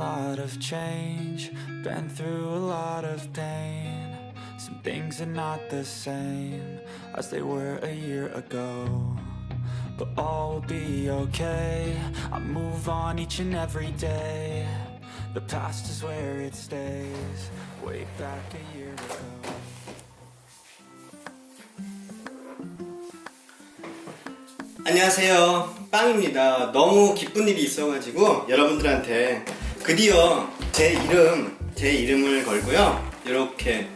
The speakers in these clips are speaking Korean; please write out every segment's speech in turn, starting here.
lot of change, been through a lot of pain. Some things are not the same as they were a year ago, but all will be okay. I move on each and every day. The past is where it stays, way back a year ago. 안녕하세요, 빵입니다. 너무 기쁜 일이 있어가지고 여러분들한테 드디어 제 이름을 걸고요, 이렇게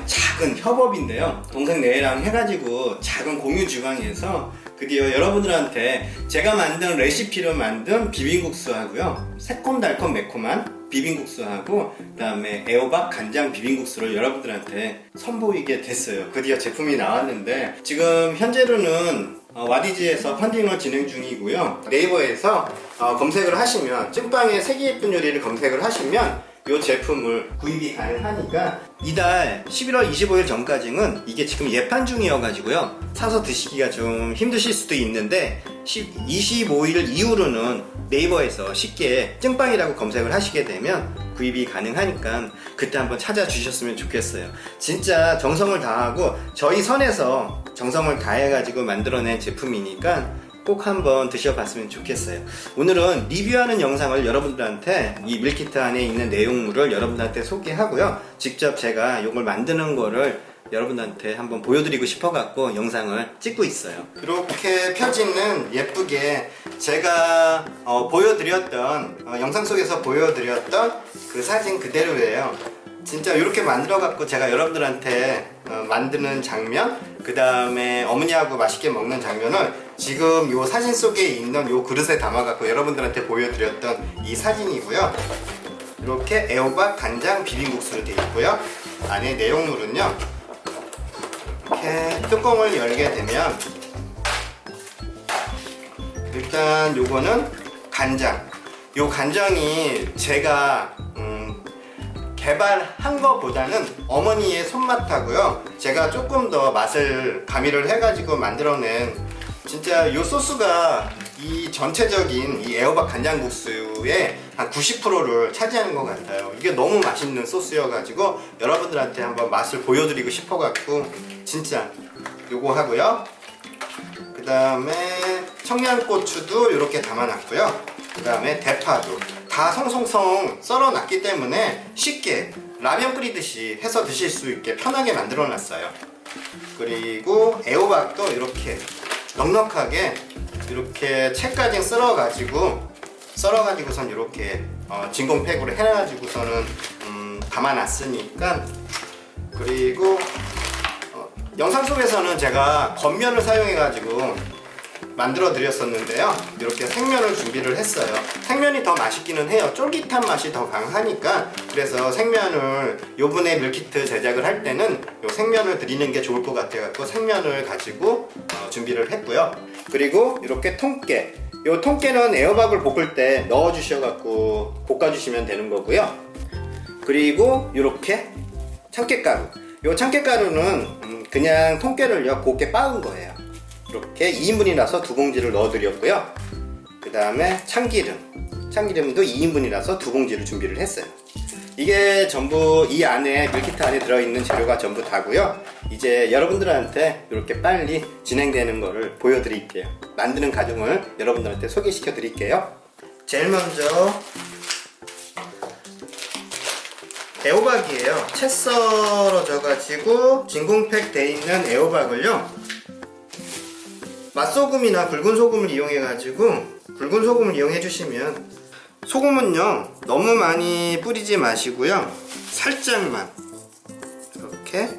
작은 협업인데요, 동생 네랑 해가지고 작은 공유 주방에서 드디어 여러분들한테 제가 만든 레시피로 만든 비빔국수 하고요, 새콤달콤 매콤한 비빔국수하고 그 다음에 애호박 간장 비빔국수를 여러분들한테 선보이게 됐어요. 드디어 제품이 나왔는데 지금 현재로는 와디즈에서 펀딩을 진행 중이고요. 네이버에서 검색을 하시면, 찐빵의 색이 예쁜 요리를 검색을 하시면 이 제품을 구입이 가능하니까 이달 11월 25일 전까지는 이게 지금 예판 중이어가지고요, 사서 드시기가 좀 힘드실 수도 있는데 25일 이후로는 네이버에서 쉽게 찐빵이라고 검색을 하시게 되면 구입이 가능하니까 그때 한번 찾아주셨으면 좋겠어요. 진짜 정성을 다하고 저희 선에서 정성을 다해가지고 만들어낸 제품이니까 꼭 한번 드셔봤으면 좋겠어요. 오늘은 리뷰하는 영상을 여러분들한테, 이 밀키트 안에 있는 내용물을 여러분들한테 소개하고요, 직접 제가 이걸 만드는 거를 여러분들한테 한번 보여드리고 싶어갖고 영상을 찍고 있어요. 이렇게 펴지는 예쁘게 제가 보여드렸던 영상 속에서 보여드렸던 그 사진 그대로예요. 진짜 이렇게 만들어갖고 제가 여러분들한테 만드는 장면, 그 다음에 어머니하고 맛있게 먹는 장면을 지금 이 사진 속에 있는 이 그릇에 담아갖고 여러분들한테 보여드렸던 이 사진이고요. 이렇게 애호박 간장 비빔국수로 되어 있고요. 안에 내용물은요, 이렇게 뚜껑을 열게 되면 일단 요거는 간장. 요 간장이 제가 개발한 것보다는 어머니의 손맛하고요, 제가 조금 더 맛을 가미를 해가지고 만들어낸, 진짜 요 소스가 이 전체적인 이 애호박 간장국수의 한 90%를 차지하는 것 같아요. 이게 너무 맛있는 소스여가지고 여러분들한테 한번 맛을 보여드리고 싶어갖고 진짜 요거 하고요. 그 다음에 청양고추도 이렇게 담아놨고요. 그 다음에 대파도 다 송송송 썰어놨기 때문에 쉽게 라면 끓이듯이 해서 드실 수 있게 편하게 만들어 놨어요. 그리고 애호박도 이렇게 넉넉하게 이렇게 채까지 썰어가지고선 이렇게 진공팩으로 해가지고서는 담아놨으니까. 그리고 영상 속에서는 제가 겉면을 사용해가지고 만들어 드렸었는데요, 이렇게 생면을 준비를 했어요. 생면이 더 맛있기는 해요. 쫄깃한 맛이 더 강하니까. 그래서 생면을 요번에 밀키트 제작을 할 때는 요 생면을 드리는 게 좋을 것 같아 갖고 생면을 가지고 준비를 했고요. 그리고 이렇게 통깨, 요 통깨는 애호박을 볶을 때 넣어 주셔 갖고 볶아 주시면 되는 거고요. 그리고 이렇게 참깨가루, 요 참깨가루는 그냥 통깨를요 곱게 빻은 거예요. 이렇게 2인분이라서 2봉지를 넣어드렸고요. 그 다음에 참기름도 2인분이라서 2봉지를 준비를 했어요. 이게 전부 이 안에, 밀키트 안에 들어있는 재료가 전부 다고요. 이제 여러분들한테 이렇게 빨리 진행되는 거를 보여드릴게요. 만드는 과정을 여러분들한테 소개시켜 드릴게요. 제일 먼저 애호박이에요. 채 썰어져 가지고 진공팩 돼 있는 애호박을요, 맛소금이나 굵은 소금을 이용해 주시면, 소금은요 너무 많이 뿌리지 마시고요, 살짝만 이렇게.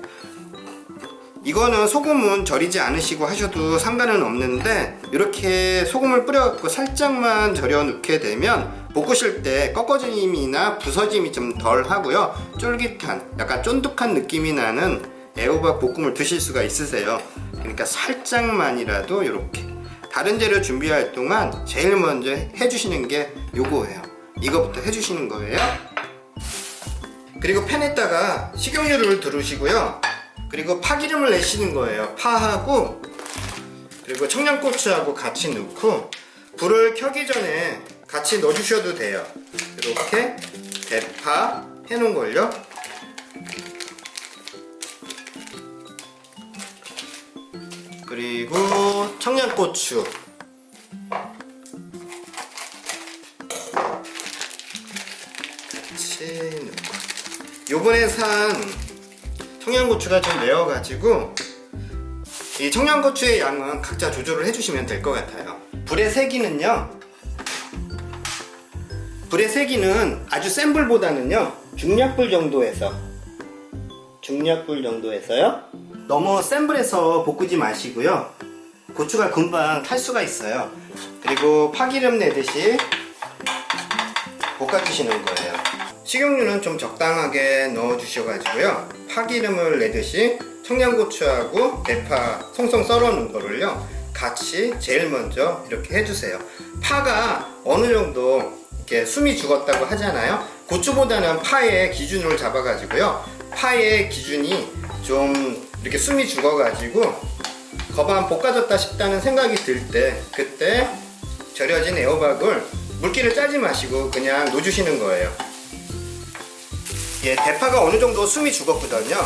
이거는 소금은 절이지 않으시고 하셔도 상관은 없는데, 이렇게 소금을 뿌려갖고 살짝만 절여 넣게 되면 볶으실 때 꺾어짐이나 부서짐이 좀 덜 하고요, 쫄깃한, 약간 쫀득한 느낌이 나는 애호박 볶음을 드실 수가 있으세요. 그러니까 살짝만이라도 이렇게. 다른 재료 준비할 동안 제일 먼저 해주시는 게 요거예요. 이거부터 해주시는 거예요. 그리고 팬에다가 식용유를 두르시고요, 그리고 파기름을 내시는 거예요. 파하고 그리고 청양고추하고 같이 넣고, 불을 켜기 전에 같이 넣어주셔도 돼요. 이렇게 대파 해놓은 걸요. 그리고 청양고추, 같이 넣고. 요번에 산 청양고추가 좀 매워가지고 이 청양고추의 양은 각자 조절을 해주시면 될 것 같아요. 불의 세기는요, 불의 세기는 아주 센 불보다는요 중약불 정도에서요. 너무 센 불에서 볶지 마시고요. 고추가 금방 탈 수가 있어요. 그리고 파기름 내듯이 볶아주시는 거예요. 식용유는 좀 적당하게 넣어주셔가지고요. 파기름을 내듯이 청양고추하고 대파 송송 썰어 놓은 거를요 같이 제일 먼저 이렇게 해주세요. 파가 어느 정도 이렇게 숨이 죽었다고 하잖아요. 고추보다는 파의 기준을 잡아가지고요. 파의 기준이 좀 이렇게 숨이 죽어가지고 거반 볶아졌다 싶다는 생각이 들 때, 그때 절여진 애호박을 물기를 짜지 마시고 그냥 넣어주시는 거예요. 예, 대파가 어느 정도 숨이 죽었거든요.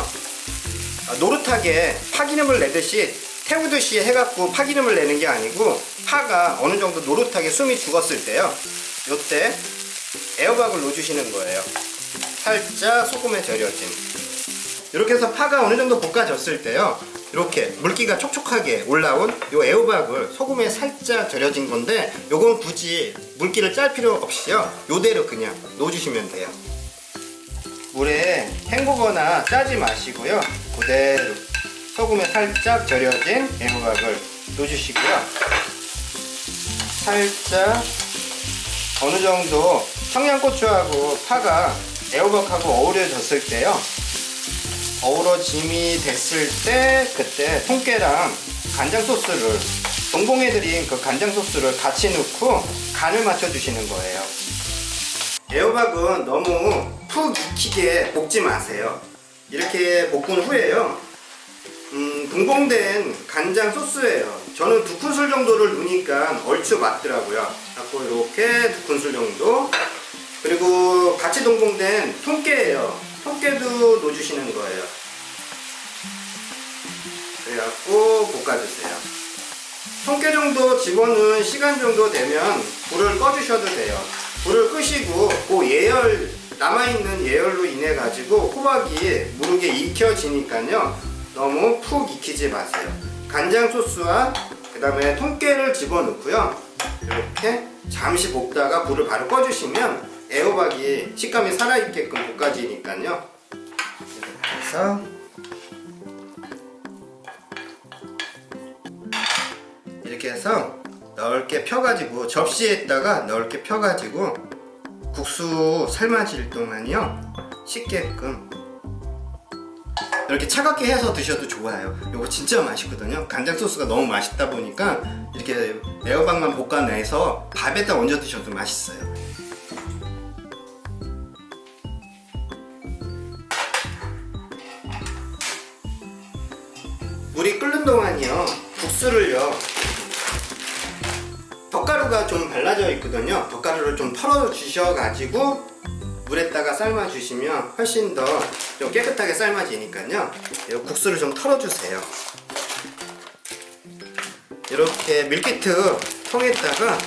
노릇하게 파기름을 내듯이 태우듯이 해갖고 파기름을 내는 게 아니고 파가 어느 정도 노릇하게 숨이 죽었을 때요, 요때 애호박을 넣어주시는 거예요. 살짝 소금에 절여진. 이렇게 해서 파가 어느 정도 볶아졌을 때요, 이렇게 물기가 촉촉하게 올라온 요 애호박을 소금에 살짝 절여진 건데, 요건 굳이 물기를 짤 필요 없이요, 요대로 그냥 넣어주시면 돼요. 물에 헹구거나 짜지 마시고요, 그대로 소금에 살짝 절여진 애호박을 넣어주시고요. 살짝 어느 정도 청양고추하고 파가 애호박하고 어우러졌을 때요, 어우러짐이 됐을 때 그때 통깨랑 간장 소스를, 동봉해드린 그 간장 소스를 같이 넣고 간을 맞춰주시는 거예요. 애호박은 너무 푹 익히게 볶지 마세요. 이렇게 볶은 후에요, 동봉된 간장 소스예요. 저는 2큰술 정도를 넣으니까 얼추 맞더라고요. 그래서 이렇게 2큰술 정도. 그리고 같이 동봉된 통깨예요. 통깨도 넣어주시는 거예요. 그래갖고 볶아주세요. 통깨 정도 집어넣은 시간 정도 되면 불을 꺼주셔도 돼요. 불을 끄시고 그 예열, 남아있는 예열로 인해 가지고 호박이 무르게 익혀지니까요, 너무 푹 익히지 마세요. 간장 소스와 그 다음에 통깨를 집어넣고요, 이렇게 잠시 볶다가 불을 바로 꺼주시면 애호박이 식감이 살아있게끔 볶아지니까요. 이렇게 해서 이렇게 해서 넓게 펴가지고, 접시에다가 넓게 펴가지고 국수 삶아질 동안요 식게끔 이렇게 차갑게 해서 드셔도 좋아요. 이거 진짜 맛있거든요. 간장 소스가 너무 맛있다 보니까 이렇게 애호박만 볶아내서 밥에다 얹어 드셔도 맛있어요. 물이 끓는 동안이요, 국수를요, 덧가루가 좀 발라져 있거든요. 덧가루를 좀 털어 주셔가지고 물에다가 삶아 주시면 훨씬 더 좀 깨끗하게 삶아지니까요, 이 국수를 좀 털어 주세요. 이렇게 밀키트 통에다가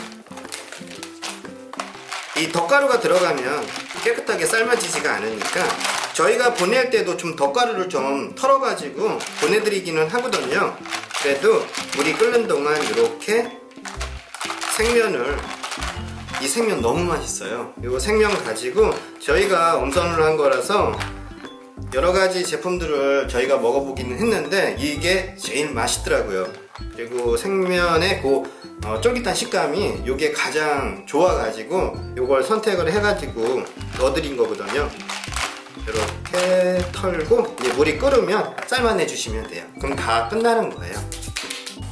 이 덧가루가 들어가면 깨끗하게 삶아지지가 않으니까 저희가 보낼 때도 좀 덧가루를 좀 털어가지고 보내드리기는 하거든요. 그래도 물이 끓는 동안 이렇게 생면을, 이 생면 너무 맛있어요. 이거 생면 가지고 저희가 엄선을 한 거라서 여러가지 제품들을 저희가 먹어보기는 했는데 이게 제일 맛있더라고요. 그리고 생면의 그 쫄깃한 식감이 이게 가장 좋아가지고 이걸 선택을 해가지고 넣어드린 거거든요. 이렇게 털고 이제 물이 끓으면 삶아내 주시면 돼요. 그럼 다 끝나는 거예요.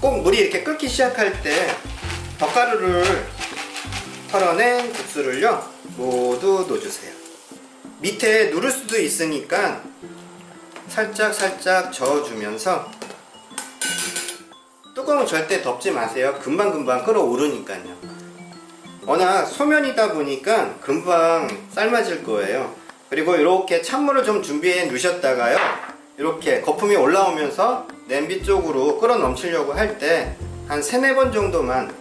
꼭 물이 이렇게 끓기 시작할 때 덧가루를 털어낸 국수를요 모두 넣어주세요. 밑에 누를 수도 있으니까 살짝 저어주면서, 뚜껑은 절대 덮지 마세요. 금방금방 끓어오르니까요. 워낙 소면이다 보니까 금방 삶아질 거예요. 그리고 이렇게 찬물을 좀 준비해 놓으셨다가요, 이렇게 거품이 올라오면서 냄비 쪽으로 끓어 넘치려고 할 때 한 3-4번 정도만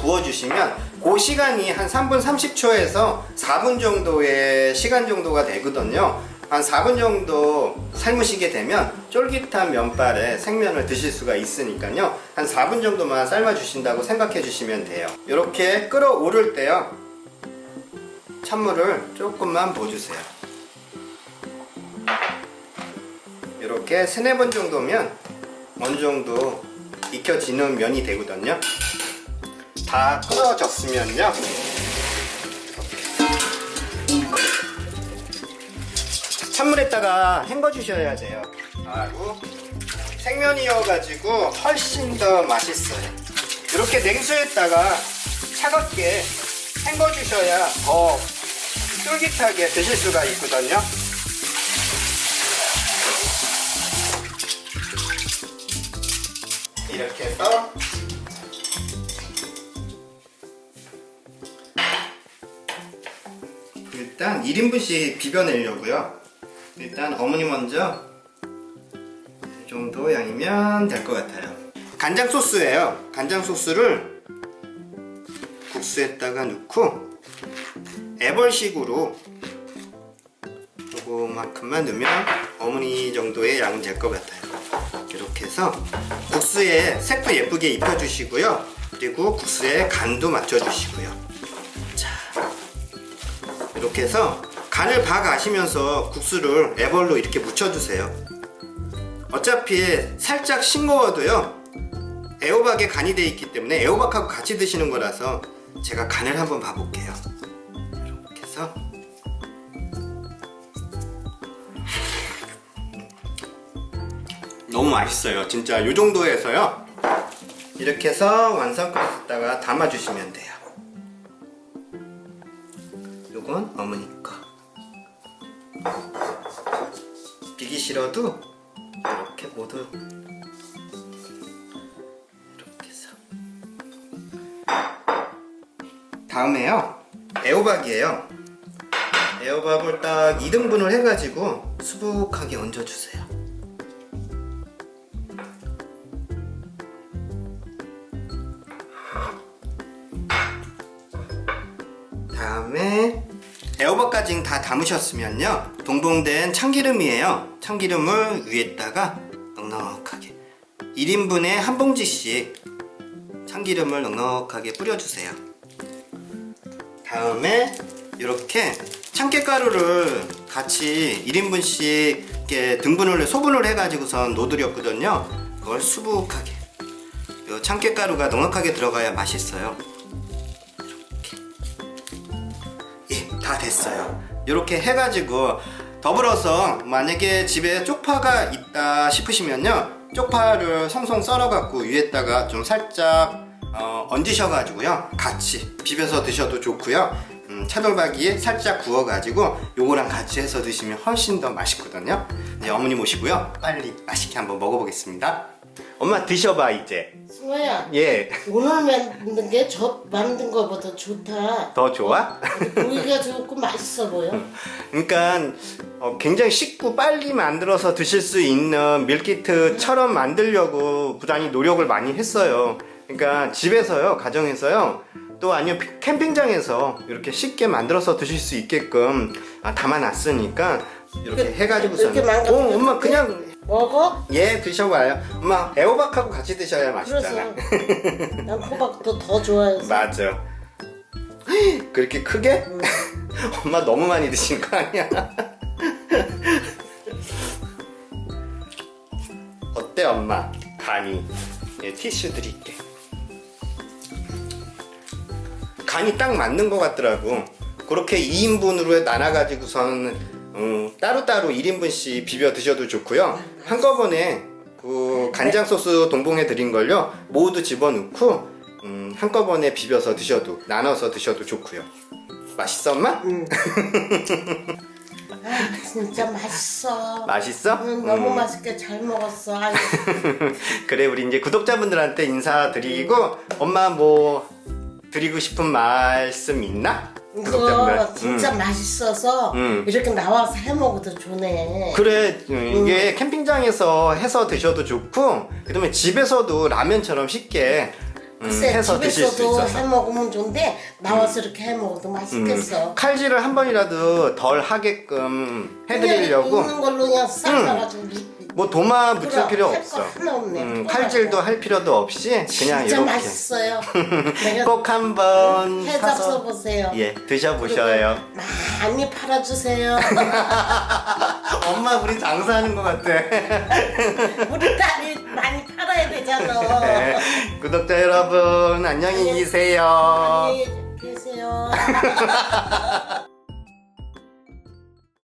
부어주시면 그 시간이 한 3분 30초에서 4분 정도의 시간 정도가 되거든요. 한 4분 정도 삶으시게 되면 쫄깃한 면발에 생면을 드실 수가 있으니까요, 한 4분 정도만 삶아 주신다고 생각해 주시면 돼요. 이렇게 끓어오를 때요, 찬물을 조금만 부어주세요. 이렇게 3-4번 정도면 어느 정도 익혀지는 면이 되거든요. 다 끓어졌으면요, 찬물에다가 헹궈 주셔야 돼요. 아이고, 생면이어가지고 훨씬 더 맛있어요. 이렇게 냉수에다가 차갑게 헹궈 주셔야 더 쫄깃하게 드실 수가 있거든요. 이렇게 해서 일단 1인분씩 비벼내려고요. 일단 어머니 먼저 이 정도 양이면 될 것 같아요. 간장 소스예요. 간장 소스를 국수에다가 넣고 애벌식으로 요거만큼만 넣으면 어머니 정도의 양은 될 것 같아요. 이렇게 해서 국수에 색도 예쁘게 입혀주시고요. 그리고 국수에 간도 맞춰주시고요. 자, 이렇게 해서 간을 봐 가시면서 국수를 애벌로 이렇게 묻혀주세요. 어차피 살짝 싱거워도요, 애호박에 간이 되어 있기 때문에 애호박하고 같이 드시는 거라서 제가 간을 한번 봐볼게요. 이렇게 해서 너무 맛있어요. 진짜 이 정도에서요, 이렇게 해서 완성까지다가 담아주시면 돼요. 요건 어머니 거. 비기 싫어도 이렇게 모두 이렇게 해서. 다음에요, 애호박이에요. 애호박을 딱 2등분을 해가지고 수북하게 얹어주세요. 다음에 애호박까지 다 담으셨으면요, 동봉된 참기름이에요. 참기름을 위에다가 넉넉하게 1인분에 한 봉지씩 참기름을 넉넉하게 뿌려주세요. 다음에 이렇게 참깨가루를 같이 1인분씩 이렇게 등분을 소분을 해가지고선 놓드렸거든요. 그걸 수북하게, 이 참깨가루가 넉넉하게 들어가야 맛있어요. 다 됐어요. 이렇게 해가지고 더불어서 만약에 집에 쪽파가 있다 싶으시면요, 쪽파를 송송 썰어갖고 위에다가 좀 살짝 얹으셔가지고요, 같이 비벼서 드셔도 좋고요. 차돌박이에 살짝 구워가지고 요거랑 같이 해서 드시면 훨씬 더 맛있거든요. 네, 어머니 모시고요, 빨리 맛있게 한번 먹어보겠습니다. 엄마 드셔봐 이제. 승호야, 예. 오늘 만든 게 저 만든 거보다 좋다. 더 좋아? 고기가 좋고 맛있어 보여. 그러니까 굉장히 쉽고 빨리 만들어서 드실 수 있는 밀키트처럼 만들려고 부단히 노력을 많이 했어요. 그러니까 집에서요, 가정에서요, 또 아니면 캠핑장에서 이렇게 쉽게 만들어서 드실 수 있게끔 담아놨으니까 이렇게 해가지고서는. 이렇게 망가뜨려 엄마 그냥 먹어? 예, 드셔봐요. 엄마 애호박하고 같이 드셔야 그래서 맛있잖아. 난 호박도 더 좋아해서. 맞아. 그렇게 크게? 엄마 너무 많이 드신 거 아니야? 어때 엄마? 간이. 예, 티슈 드릴게. 간이 딱 맞는 것 같더라고. 그렇게 2인분으로 나눠가지고서는 따로따로 1인분씩 비벼 드셔도 좋고요. 한꺼번에 그 간장 소스 동봉해 드린 걸요, 모두 집어넣고 한꺼번에 비벼서 드셔도, 나눠서 드셔도 좋고요. 맛있어 엄마? 응. 아, 진짜 맛있어. 맛있어? 응, 너무 맛있게 잘 먹었어. 아유. 그래, 우리 이제 구독자분들한테 인사드리고 엄마 뭐 드리고 싶은 말씀 있나? 이거 구독자분들. 진짜 맛있어서 이렇게 나와서 해 먹어도 좋네. 그래 이게 캠핑장에서 해서 드셔도 좋고 그다음에 집에서도 라면처럼 쉽게 글쎄 해서 드실 수 집에서도 있어서 해 먹으면 좋은데 나와서 이렇게 해 먹어도 맛있겠어. 칼질을 한 번이라도 덜 하게끔 해드리려고 그냥 있는 걸로 그냥 삶아가지고 뭐 도마 묻힐 그럼 필요 할 없어. 거 하나 없네. 칼질도 할 필요도 없이 그냥 진짜 이렇게 맛있어요. 내가 꼭 한번 해잡숴 사서 보세요. 예 드셔보셔요. 많이 팔아주세요. 엄마 우리 장사하는 것 같아. 우리 딸이 많이 팔아야 되잖아. 네. 구독자 여러분 안녕히 계세요. 안녕히 계세요.